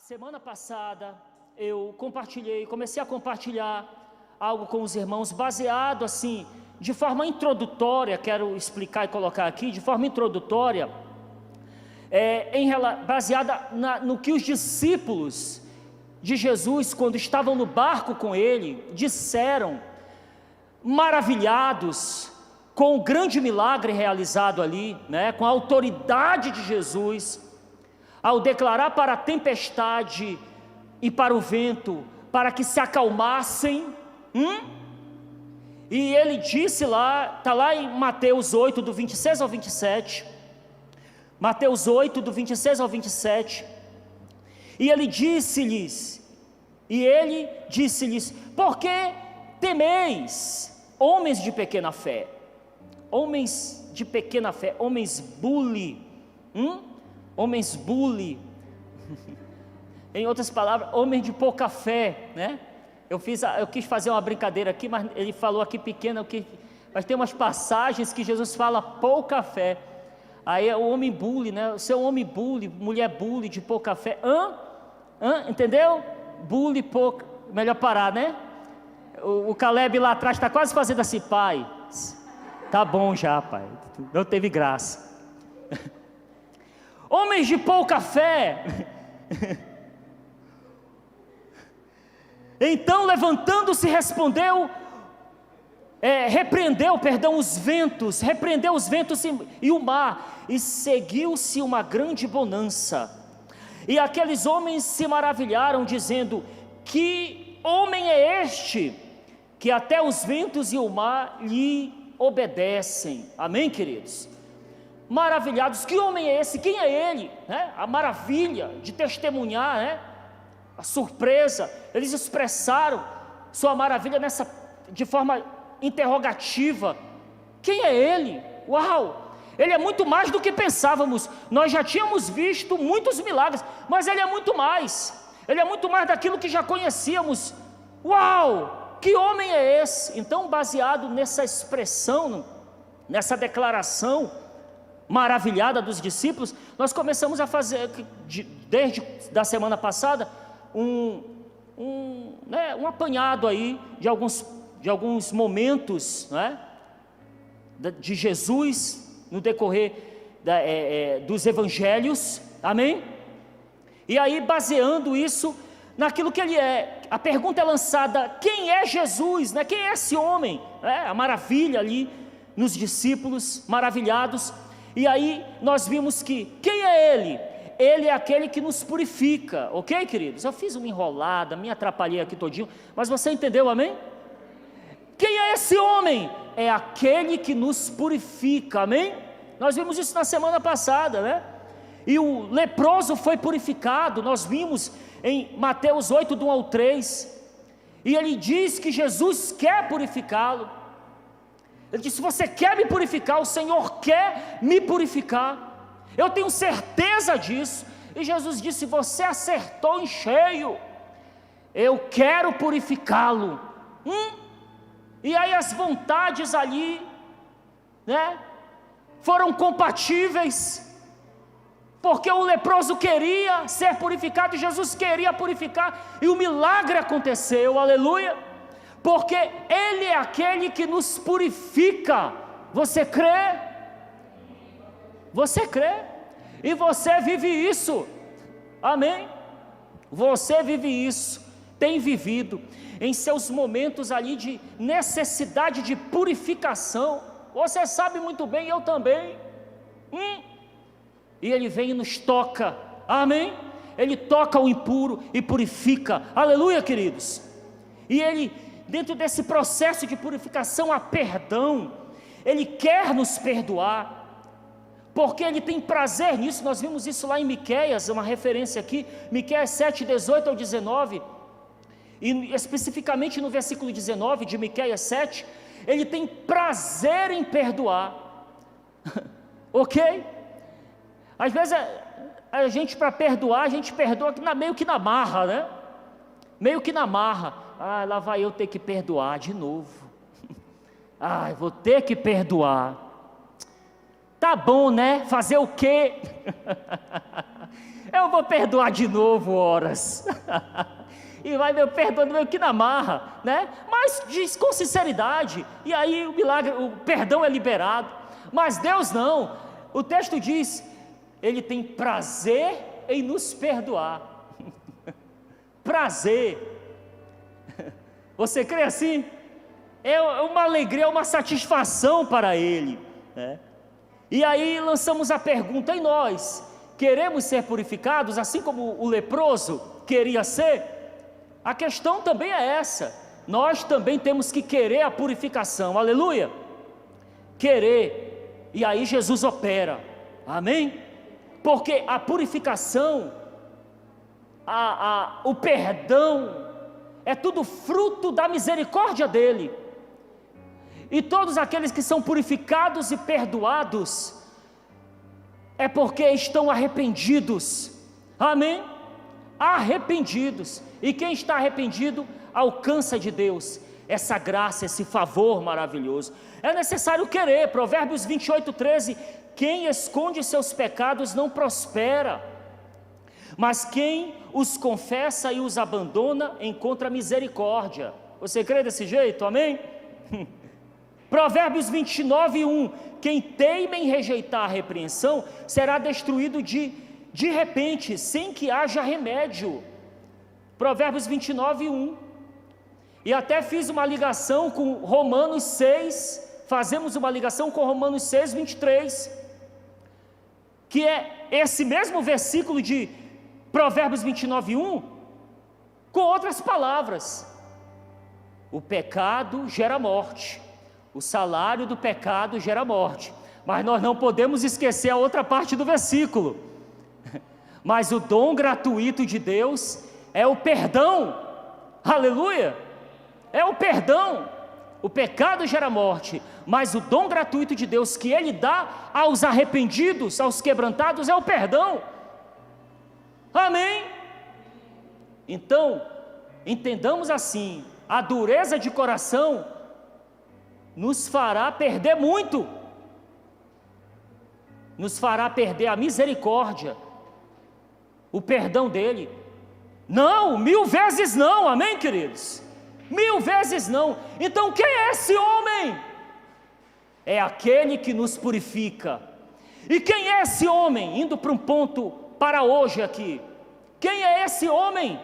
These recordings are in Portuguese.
semana passada eu comecei a compartilhar algo com os irmãos, baseado assim, de forma introdutória, quero explicar e colocar aqui, de forma introdutória, baseada no que os discípulos de Jesus, quando estavam no barco com ele, disseram, maravilhados com o grande milagre realizado ali, né, com a autoridade de Jesus, ao declarar para a tempestade e para o vento, para que se acalmassem, e ele disse lá, está lá em Mateus 8, do 26 ao 27, Mateus 8, do 26 ao 27, e ele disse-lhes, por que temeis, homens de pequena fé, homens bule, homens bule, em outras palavras, homens de pouca fé, né? Eu quis fazer uma brincadeira aqui, mas ele falou aqui pequeno, mas tem umas passagens que Jesus fala pouca fé, aí é o homem bule, né? O seu homem bule, mulher bule de pouca fé, entendeu? Bule pouca, melhor parar, né? O Caleb lá atrás está quase fazendo assim, pai, tá bom já, pai, não teve graça. Homens de pouca fé. Então levantando-se repreendeu os ventos e o mar, e seguiu-se uma grande bonança, e aqueles homens se maravilharam, dizendo, que homem é este, que até os ventos e o mar lhe obedecem, amém, queridos? Maravilhados, que homem é esse, quem é ele, né? A maravilha de testemunhar, né? A surpresa, eles expressaram sua maravilha de forma interrogativa, quem é ele? Uau, ele é muito mais do que pensávamos, nós já tínhamos visto muitos milagres, mas ele é muito mais daquilo que já conhecíamos, uau, que homem é esse? Então, baseado nessa expressão, nessa declaração maravilhada dos discípulos, nós começamos a fazer, desde da semana passada, um apanhado aí de alguns momentos, né, de Jesus no decorrer dos evangelhos, amém? E aí baseando isso naquilo que ele é, a pergunta é lançada, quem é Jesus, né? Quem é esse homem? A maravilha ali nos discípulos maravilhados, e aí nós vimos que, quem é ele? Ele é aquele que nos purifica, ok, queridos? Eu fiz uma enrolada, me atrapalhei aqui todinho, mas você entendeu, amém? Quem é esse homem? É aquele que nos purifica, amém? Nós vimos isso na semana passada, né? E o leproso foi purificado, nós vimos em Mateus 8, do 1 ao 3, e ele diz que Jesus quer purificá-lo. Ele disse, você quer me purificar? O Senhor quer me purificar, eu tenho certeza disso. E Jesus disse, você acertou em cheio, eu quero purificá-lo. E aí as vontades ali, né, foram compatíveis, porque o leproso queria ser purificado, e Jesus queria purificar, e o milagre aconteceu, aleluia, porque Ele é aquele que nos purifica. Você crê? Você crê? E você vive isso, amém? Você vive isso, tem vivido, em seus momentos ali de necessidade de purificação, você sabe muito bem, eu também, e Ele vem e nos toca, amém? Ele toca o impuro e purifica, aleluia, queridos. E Ele, dentro desse processo de purificação, há perdão, Ele quer nos perdoar, porque Ele tem prazer nisso. Nós vimos isso lá em Miqueias, uma referência aqui, Miqueias 7, 18 ao 19, e especificamente no versículo 19 de Miqueias 7, Ele tem prazer em perdoar, ok? Às vezes a gente, para perdoar, a gente perdoa meio que na marra, né? Meio que na marra, lá vai eu ter que perdoar de novo, vou ter que perdoar, tá bom, né? Fazer o quê? Eu vou perdoar de novo, horas. E vai meu perdoando meio que na marra, né? Mas diz com sinceridade, e aí o milagre, o perdão é liberado. Mas Deus não. O texto diz, Ele tem prazer em nos perdoar. Prazer. Você crê assim? É uma alegria, é uma satisfação para Ele, né? E aí lançamos a pergunta: e nós queremos ser purificados, assim como o leproso queria ser? A questão também é essa, nós também temos que querer a purificação, aleluia, querer, e aí Jesus opera, amém? Porque a purificação, o perdão, é tudo fruto da misericórdia dEle, e todos aqueles que são purificados e perdoados, é porque estão arrependidos, amém? Arrependidos, e quem está arrependido, alcança de Deus essa graça, esse favor maravilhoso. É necessário querer, Provérbios 28:13, quem esconde seus pecados não prospera, mas quem os confessa e os abandona, encontra misericórdia. Você crê desse jeito, amém? Provérbios 29:1, quem teima em rejeitar a repreensão, será destruído de repente, sem que haja remédio. Provérbios 29:1, e até fiz uma ligação com Romanos 6, fazemos uma ligação com Romanos 6:23, que é esse mesmo versículo de Provérbios 29:1, com outras palavras. O pecado gera morte, o salário do pecado gera morte, mas nós não podemos esquecer a outra parte do versículo, mas o dom gratuito de Deus é o perdão, aleluia, é o perdão. O pecado gera morte, mas o dom gratuito de Deus que Ele dá aos arrependidos, aos quebrantados, é o perdão, amém? Então, entendamos assim, a dureza de coração nos fará perder muito, nos fará perder a misericórdia, o perdão dEle. Não, 1000 vezes não, amém, queridos? 1000 vezes não. Então quem é esse homem? É aquele que nos purifica. E quem é esse homem? Indo para um ponto para hoje aqui, quem é esse homem?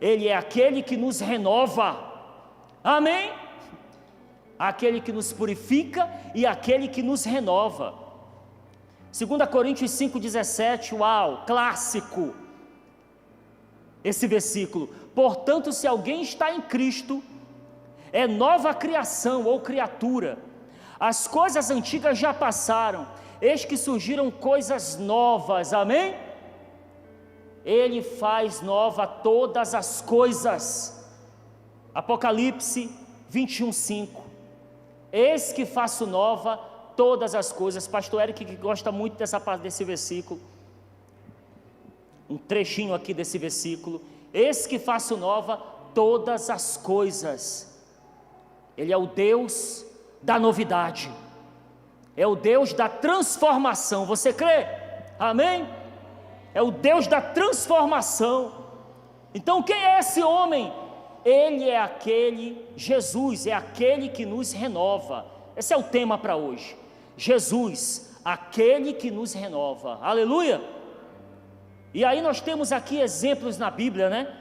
Ele é aquele que nos renova, amém? Aquele que nos purifica e aquele que nos renova. 2 Coríntios 5:17, uau, clássico, esse versículo. Portanto, se alguém está em Cristo, é nova criação ou criatura, as coisas antigas já passaram, eis que surgiram coisas novas, amém? Ele faz nova todas as coisas. Apocalipse 21:5, eis que faço nova todas as coisas. Pastor Eric, que gosta muito desse versículo, um trechinho aqui desse versículo, eis que faço nova todas as coisas. Ele é o Deus da novidade, é o Deus da transformação, você crê? Amém? É o Deus da transformação. Então quem é esse homem? Ele é aquele, Jesus é aquele que nos renova. Esse é o tema para hoje, Jesus, aquele que nos renova, aleluia. E aí nós temos aqui exemplos na Bíblia, né?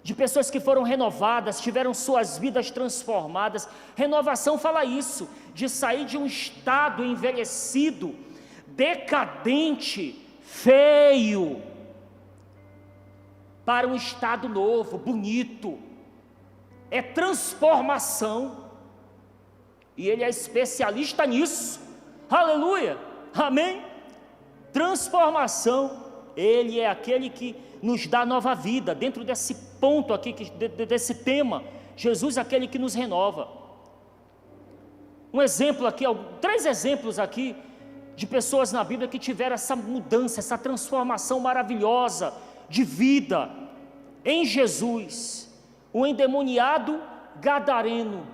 De pessoas que foram renovadas, tiveram suas vidas transformadas. Renovação fala isso, de sair de um estado envelhecido, decadente, feio, para um estado novo, bonito. É transformação, e Ele é especialista nisso, aleluia, amém? Transformação, Ele é aquele que nos dá nova vida, dentro desse ponto aqui, desse tema, Jesus é aquele que nos renova. Um exemplo aqui, 3 exemplos aqui, de pessoas na Bíblia que tiveram essa mudança, essa transformação maravilhosa de vida, em Jesus. O endemoniado gadareno,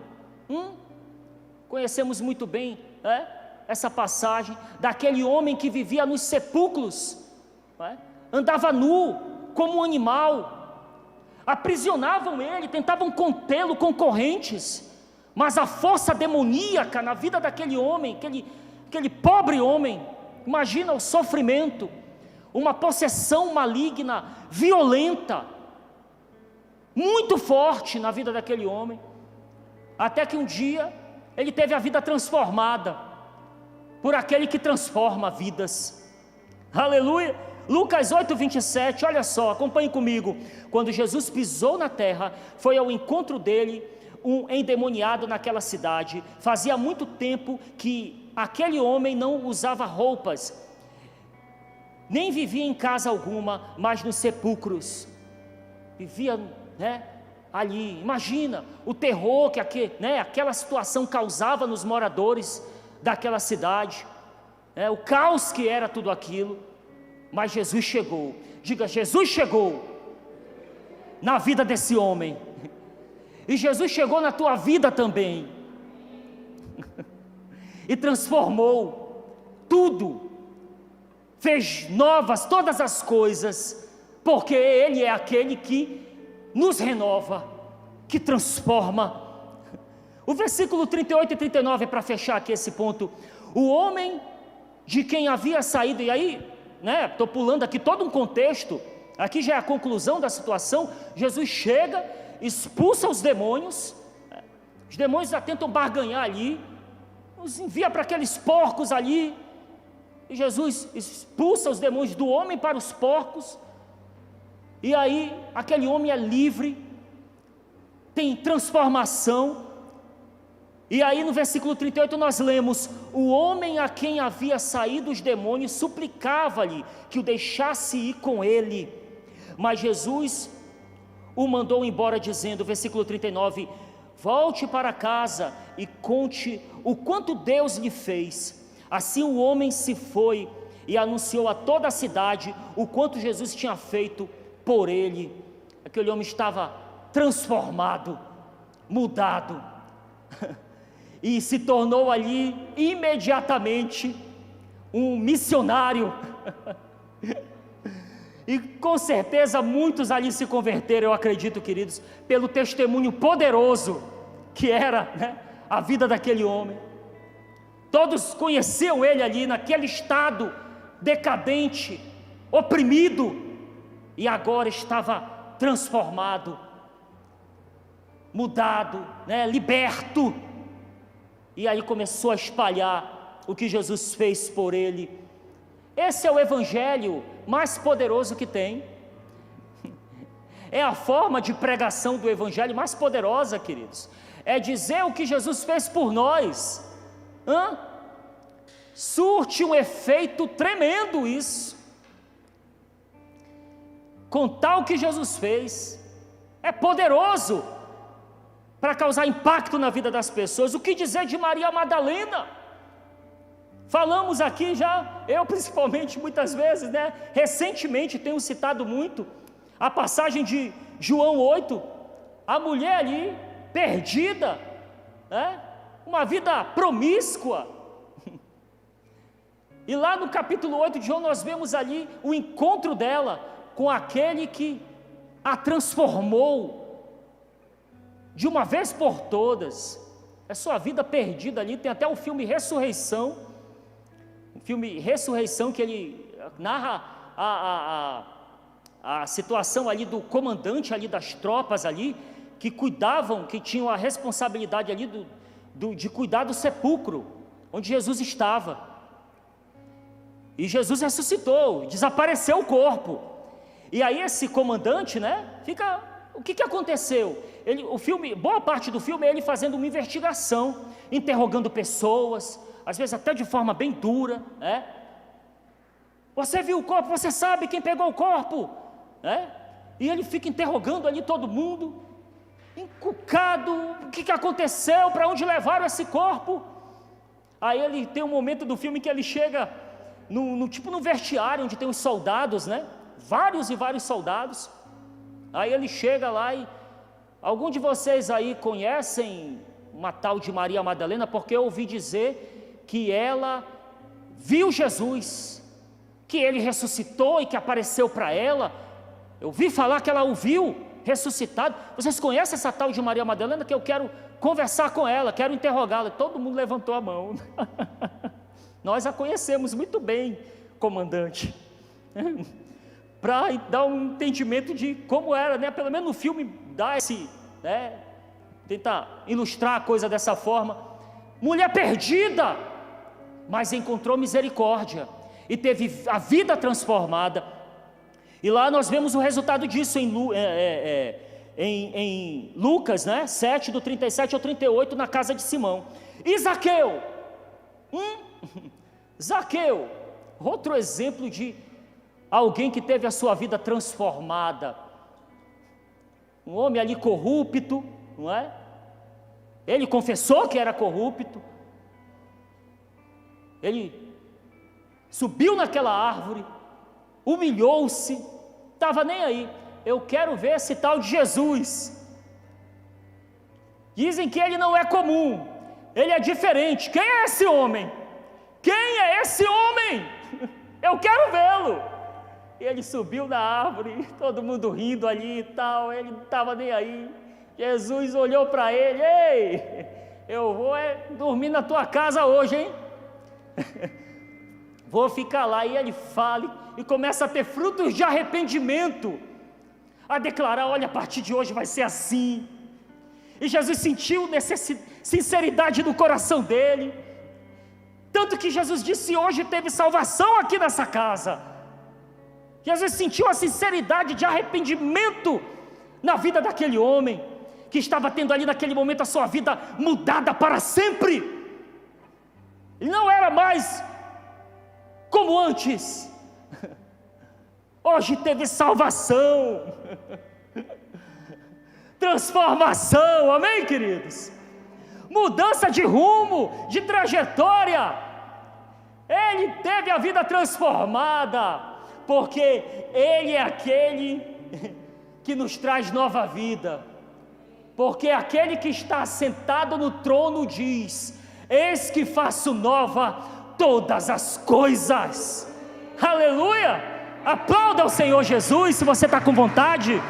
conhecemos muito bem, né? Essa passagem, daquele homem que vivia nos sepulcros, né? andava nu, como um animal, aprisionavam ele, tentavam contê-lo com correntes, mas a força demoníaca na vida daquele homem, aquele pobre homem, imagina o sofrimento, uma possessão maligna, violenta, muito forte na vida daquele homem, até que um dia ele teve a vida transformada por aquele que transforma vidas. Aleluia. Lucas 8:27, olha só, acompanhe comigo. Quando Jesus pisou na terra, foi ao encontro dele um endemoniado naquela cidade. Fazia muito tempo que aquele homem não usava roupas, nem vivia em casa alguma, mas nos sepulcros, vivia, ali. Imagina o terror que aquela situação causava nos moradores daquela cidade, o caos que era tudo aquilo. Mas Jesus chegou, diga, Jesus chegou na vida desse homem, e Jesus chegou na tua vida também, e transformou tudo, fez novas todas as coisas, porque Ele é aquele que nos renova, que transforma. O versículo 38 e 39 é para fechar aqui esse ponto. O homem de quem havia saído, e aí, estou pulando aqui todo um contexto, aqui já é a conclusão da situação. Jesus chega, expulsa os demônios já tentam barganhar ali, os envia para aqueles porcos ali, e Jesus expulsa os demônios do homem para os porcos, e aí aquele homem é livre, tem transformação. E aí no versículo 38 nós lemos: o homem a quem havia saído os demônios suplicava-lhe que o deixasse ir com ele, mas Jesus o mandou embora, dizendo, versículo 39, volte para casa e conte o quanto Deus lhe fez. Assim o homem se foi e anunciou a toda a cidade o quanto Jesus tinha feito por ele. Aquele homem estava transformado, mudado, e se tornou ali imediatamente um missionário. E com certeza muitos ali se converteram, eu acredito, queridos, pelo testemunho poderoso que era, a vida daquele homem. Todos conheciam ele ali naquele estado decadente, oprimido, e agora estava transformado, mudado, liberto. E aí começou a espalhar o que Jesus fez por ele. Esse é o evangelho mais poderoso que tem. É a forma de pregação do evangelho mais poderosa, queridos. É dizer o que Jesus fez por nós. Surte um efeito tremendo isso. Contar o que Jesus fez é poderoso para causar impacto na vida das pessoas. O que dizer de Maria Madalena? Falamos aqui já, eu principalmente muitas vezes, recentemente tenho citado muito a passagem de João 8, a mulher ali, perdida, uma vida promíscua. E lá no capítulo 8 de João nós vemos ali o encontro dela com aquele que a transformou de uma vez por todas. É sua vida perdida ali. Tem até o filme Ressurreição, que ele narra a situação ali do comandante ali das tropas ali, que cuidavam, que tinham a responsabilidade ali de cuidar do sepulcro onde Jesus estava. E Jesus ressuscitou, desapareceu o corpo. E aí esse comandante, o que aconteceu? Boa parte do filme é ele fazendo uma investigação, interrogando pessoas, às vezes até de forma bem dura, Você viu o corpo? Você sabe quem pegou o corpo? E ele fica interrogando ali todo mundo, encucado, o que aconteceu, para onde levaram esse corpo? Aí ele tem um momento do filme que ele chega no vestiário, onde tem os soldados, vários e vários soldados. Aí ele chega lá e, algum de vocês aí conhecem uma tal de Maria Madalena? Porque eu ouvi dizer que ela viu Jesus, que ele ressuscitou e que apareceu para ela. Eu ouvi falar que ela o viu ressuscitado. Vocês conhecem essa tal de Maria Madalena? Que eu quero conversar com ela, quero interrogá-la. Todo mundo levantou a mão. Nós a conhecemos muito bem, comandante, para dar um entendimento de como era, né? Pelo menos no filme dá esse, né? Tenta ilustrar a coisa dessa forma. Mulher perdida, mas encontrou misericórdia e teve a vida transformada. E lá nós vemos o resultado disso em Lucas, né? 7, do 37 ao 38, na casa de Simão. E Zaqueu, Zaqueu, outro exemplo de alguém que teve a sua vida transformada. Um homem ali corrupto, não é? Ele confessou que era corrupto. Ele subiu naquela árvore, humilhou-se, estava nem aí. Eu quero ver esse tal de Jesus. Dizem que ele não é comum, ele é diferente. Quem é esse homem? Quem é esse homem? Eu quero vê-lo. E ele subiu na árvore, todo mundo rindo ali e tal, ele não estava nem aí. Jesus olhou para ele: ei, eu vou dormir na tua casa hoje, hein? Vou ficar lá. E ele fala e começa a ter frutos de arrependimento, a declarar: olha, a partir de hoje vai ser assim. E Jesus sentiu sinceridade no coração dele, tanto que Jesus disse: hoje teve salvação aqui nessa casa. Jesus sentiu a sinceridade de arrependimento na vida daquele homem, que estava tendo ali naquele momento a sua vida mudada para sempre. Ele não era mais como antes. Hoje teve salvação, transformação, amém, queridos? Mudança de rumo, de trajetória. Ele teve a vida transformada, porque Ele é aquele que nos traz nova vida. Porque aquele que está sentado no trono diz: eis que faço nova todas as coisas. Aleluia! Aplauda ao Senhor Jesus, se você está com vontade.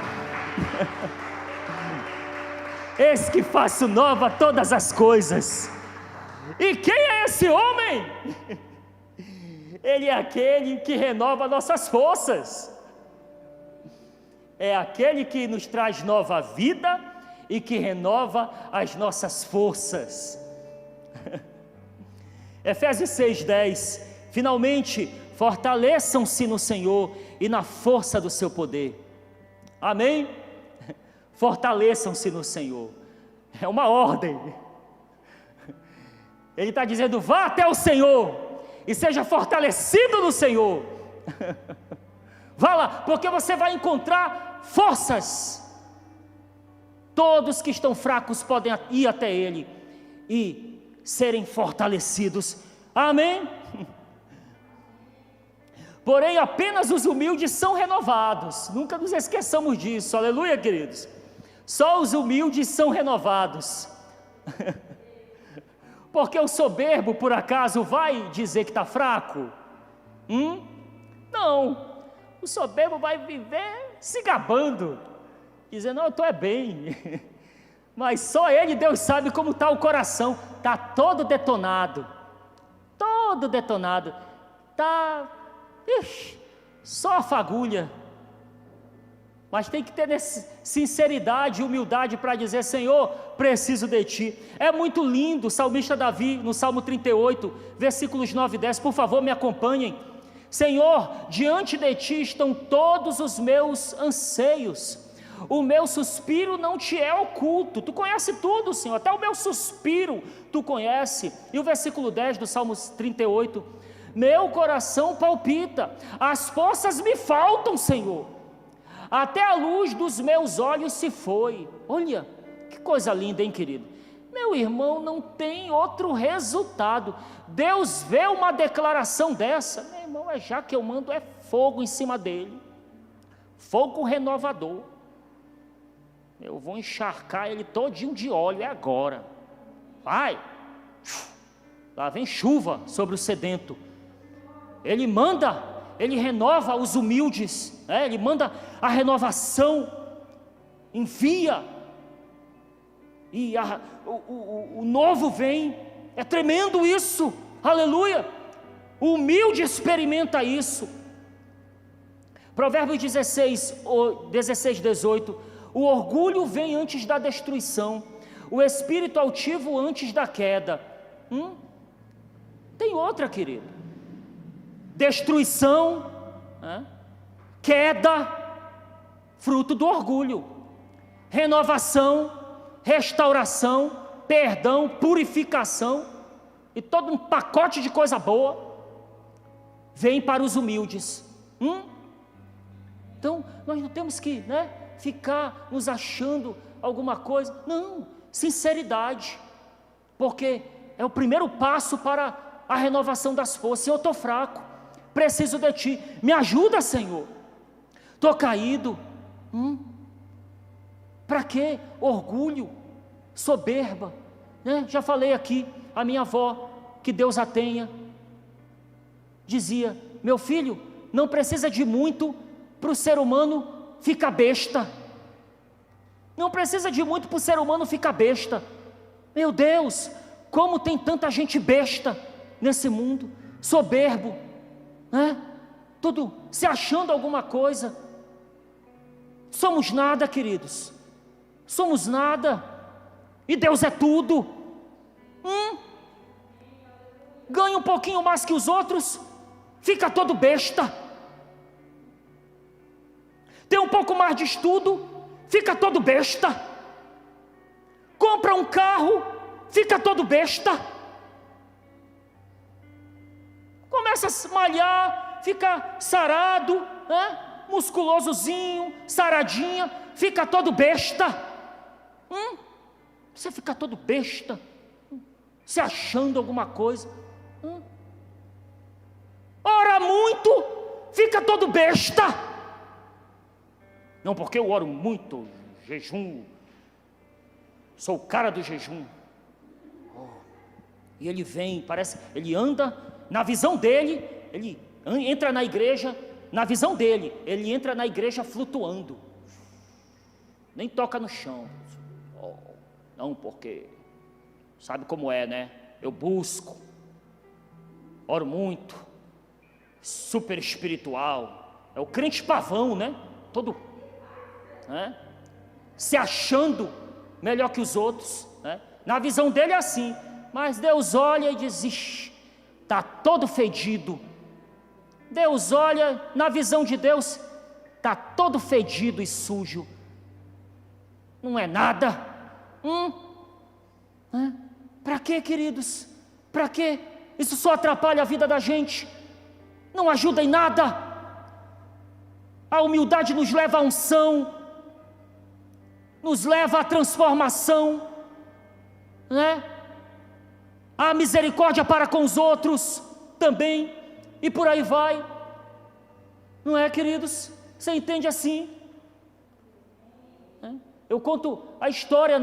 Eis que faço nova todas as coisas. E quem é esse homem? Ele é aquele que renova nossas forças. É aquele que nos traz nova vida e que renova as nossas forças. Efésios 6:10. Finalmente, fortaleçam-se no Senhor e na força do seu poder. Amém? Fortaleçam-se no Senhor. É uma ordem. Ele está dizendo: vá até o Senhor e seja fortalecido no Senhor. Vá lá, porque você vai encontrar forças. Todos que estão fracos podem ir até Ele e serem fortalecidos. Amém? Porém, apenas os humildes são renovados. Nunca nos esqueçamos disso. Aleluia, queridos. Só os humildes são renovados. Porque o soberbo, por acaso, vai dizer que está fraco? Não. O soberbo vai viver se gabando, dizendo: não, eu estou bem. Mas só ele, Deus, sabe como está o coração. Está todo detonado. Todo detonado. Está... só a fagulha. Mas tem que ter sinceridade e humildade para dizer: Senhor, preciso de Ti. É muito lindo. O salmista Davi, no Salmo 38, versículos 9 e 10, por favor me acompanhem. Senhor, diante de Ti estão todos os meus anseios, o meu suspiro não Te é oculto. Tu conhece tudo, Senhor, até o meu suspiro Tu conhece. E o versículo 10 do Salmo 38, meu coração palpita, as forças me faltam, Senhor, até a luz dos meus olhos se foi. Olha, que coisa linda, hein, querido? Meu irmão, não tem outro resultado. Deus vê uma declaração dessa, meu irmão, já que eu mando fogo em cima dele, fogo renovador. Eu vou encharcar ele todinho de óleo, é agora. Vai, lá vem chuva sobre o sedento. Ele manda Ele renova os humildes, Ele manda a renovação, envia, e o novo vem. É tremendo isso, aleluia. O humilde experimenta isso. Provérbios 16, 18: o orgulho vem antes da destruição, o espírito altivo antes da queda. Tem outra, querido: destruição, queda, fruto do orgulho. Renovação, restauração, perdão, purificação e todo um pacote de coisa boa vem para os humildes. Então nós não temos que ficar nos achando alguma coisa. Não, sinceridade, porque é o primeiro passo para a renovação das forças. Eu estou fraco, preciso de Ti, me ajuda, Senhor. Estou caído. Para que orgulho, soberba, Já falei aqui, a minha avó, que Deus a tenha, dizia: meu filho, não precisa de muito para o ser humano ficar besta. Não precisa de muito para o ser humano ficar besta. Meu Deus, como tem tanta gente besta nesse mundo, soberbo, tudo se achando alguma coisa. Somos nada, queridos, somos nada, e Deus é tudo. Ganha um pouquinho mais que os outros, fica todo besta. Tem um pouco mais de estudo, fica todo besta. Compra um carro, fica todo besta. Começa a malhar, fica sarado, musculosozinho, saradinha, fica todo besta. Você fica todo besta, se achando alguma coisa. Ora muito, fica todo besta. Não, porque eu oro muito, jejum, sou o cara do jejum. E ele vem, parece, ele anda, na visão dele, ele entra na igreja, na visão dele, ele entra na igreja flutuando, nem toca no chão. Não, porque, sabe como é, eu busco, oro muito, super espiritual, é o crente pavão, todo, se achando melhor que os outros, na visão dele é assim, mas Deus olha e diz: ixi, está todo fedido. Deus olha, na visão de Deus, está todo fedido e sujo, não é nada. Para quê, queridos? Para quê? Isso só atrapalha a vida da gente, não ajuda em nada. A humildade nos leva à unção, nos leva à transformação, a misericórdia para com os outros também, e por aí vai, não é, queridos? Você entende assim? Eu conto a história,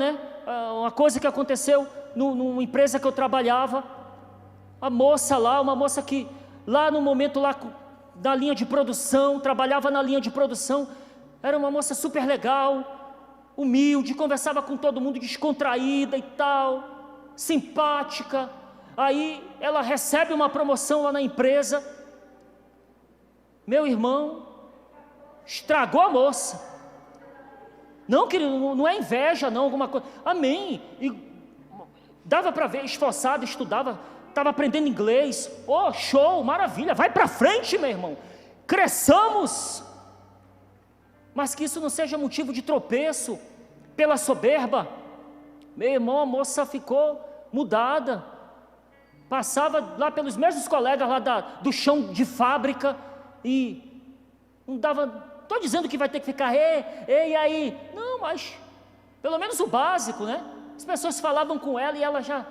uma coisa que aconteceu numa empresa que eu trabalhava. A moça lá, uma moça que lá no momento lá da linha de produção, trabalhava na linha de produção, era uma moça super legal, humilde, conversava com todo mundo, descontraída e tal, simpática. Aí ela recebe uma promoção lá na empresa. Meu irmão, estragou a moça. Não, querido, não é inveja não, alguma coisa, amém, e dava para ver, esforçado, estudava, estava aprendendo inglês, show, maravilha, vai para frente, meu irmão, cresçamos, mas que isso não seja motivo de tropeço, pela soberba. Meu irmão, a moça ficou mudada, passava lá pelos mesmos colegas lá do chão de fábrica, e não dava, estou dizendo que vai ter que ficar, ei, aí, não, mas pelo menos o básico, as pessoas falavam com ela e ela já,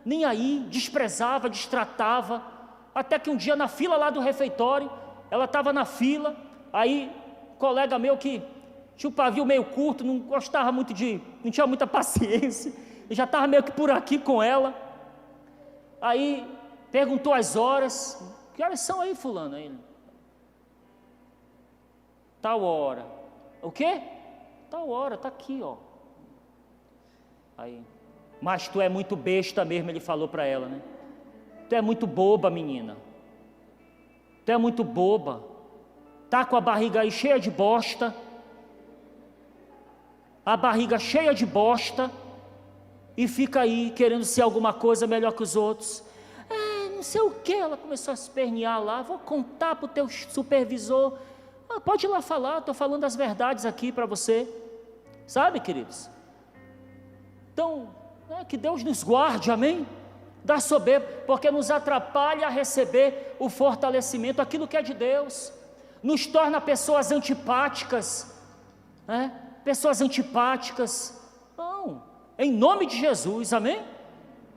nem aí, desprezava, destratava, até que um dia na fila lá do refeitório, ela estava na fila, aí um colega meu que tinha o pavio meio curto, não gostava muito não tinha muita paciência, e já estava meio que por aqui com ela, aí perguntou as horas, Que horas são aí, fulano? Aí ele, tal hora. O quê? Tal hora, está aqui, ó. Aí, mas tu é muito besta mesmo, ele falou para ela, né? Tu é muito boba, menina. Tu é muito boba. Tá com a barriga aí cheia de bosta. A barriga cheia de bosta. E fica aí querendo ser alguma coisa melhor que os outros. Não sei o que. Ela começou a se espernear lá. Vou contar para o teu supervisor. Pode ir lá falar, estou falando as verdades aqui para você. Sabe, queridos? Então, que Deus nos guarde, amém? Da soberba, porque nos atrapalha a receber o fortalecimento, aquilo que é de Deus. Nos torna pessoas antipáticas, pessoas antipáticas. Não, em nome de Jesus, amém?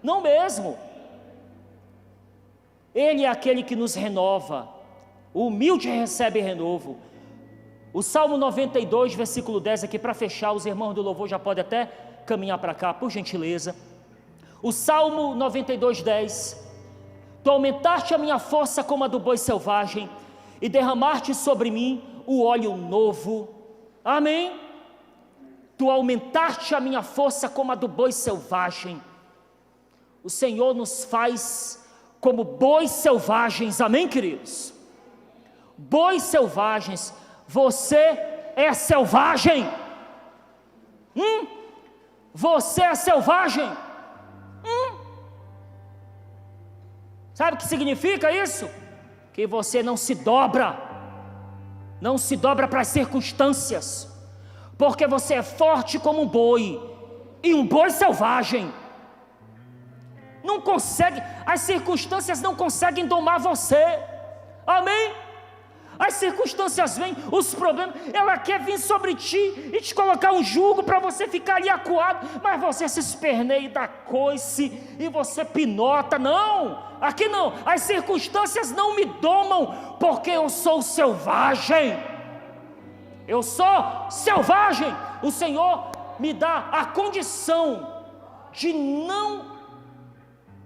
Não mesmo. Ele é aquele que nos renova. O humilde recebe renovo. O Salmo 92, versículo 10 aqui, para fechar, os irmãos do louvor já podem até caminhar para cá, por gentileza. O Salmo 92, 10. Tu aumentaste a minha força como a do boi selvagem, e derramaste sobre mim o óleo novo. Amém? Tu aumentaste a minha força como a do boi selvagem. O Senhor nos faz como bois selvagens, amém, queridos? Bois selvagens. Você é selvagem. Você é selvagem. Sabe o que significa isso? Que você não se dobra para as circunstâncias, porque você é forte como um boi, e um boi selvagem não consegue, as circunstâncias não conseguem domar você, amém? As circunstâncias vêm, os problemas, ela quer vir sobre ti e te colocar um jugo para você ficar ali acuado, mas você se esperneia e dá coice, e você pinota. Não, aqui não, as circunstâncias não me domam, porque eu sou selvagem. Eu sou selvagem. O Senhor me dá a condição de não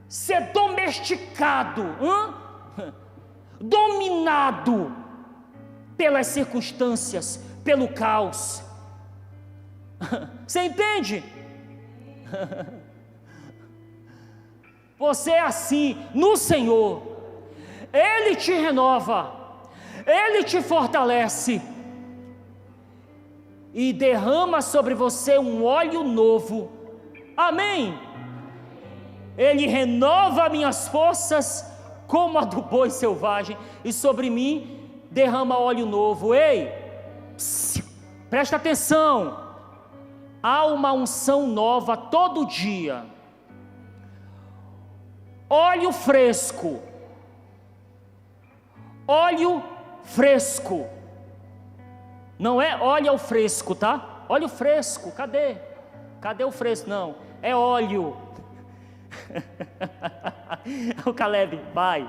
ser domesticado, dominado pelas circunstâncias, pelo caos. Você entende? Você é assim no Senhor. Ele te renova, Ele te fortalece e derrama sobre você um óleo novo. Amém? Ele renova minhas forças como a do boi selvagem, e sobre mim derrama óleo novo. Ei, presta atenção, há uma unção nova todo dia. Óleo fresco, não é óleo ao fresco, tá? Óleo fresco, cadê o fresco? Não, é óleo. O Caleb, vai.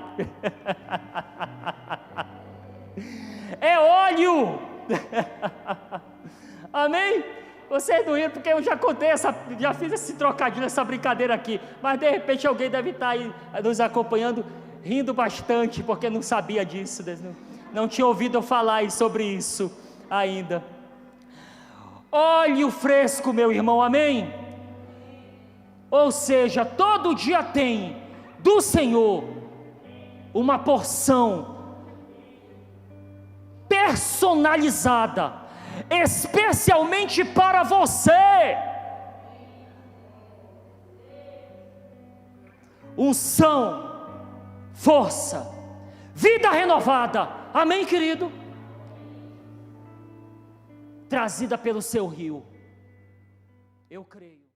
É óleo. Amém? Vocês não riram porque eu já contei já fiz esse trocadilho, essa brincadeira aqui, mas de repente alguém deve estar aí nos acompanhando, rindo bastante, porque não sabia disso, não tinha ouvido eu falar sobre isso ainda. Óleo fresco, meu irmão, amém? Ou seja, todo dia tem do Senhor uma porção personalizada, especialmente para você. Unção, força, vida renovada, amém, querido? Trazida pelo seu rio, eu creio.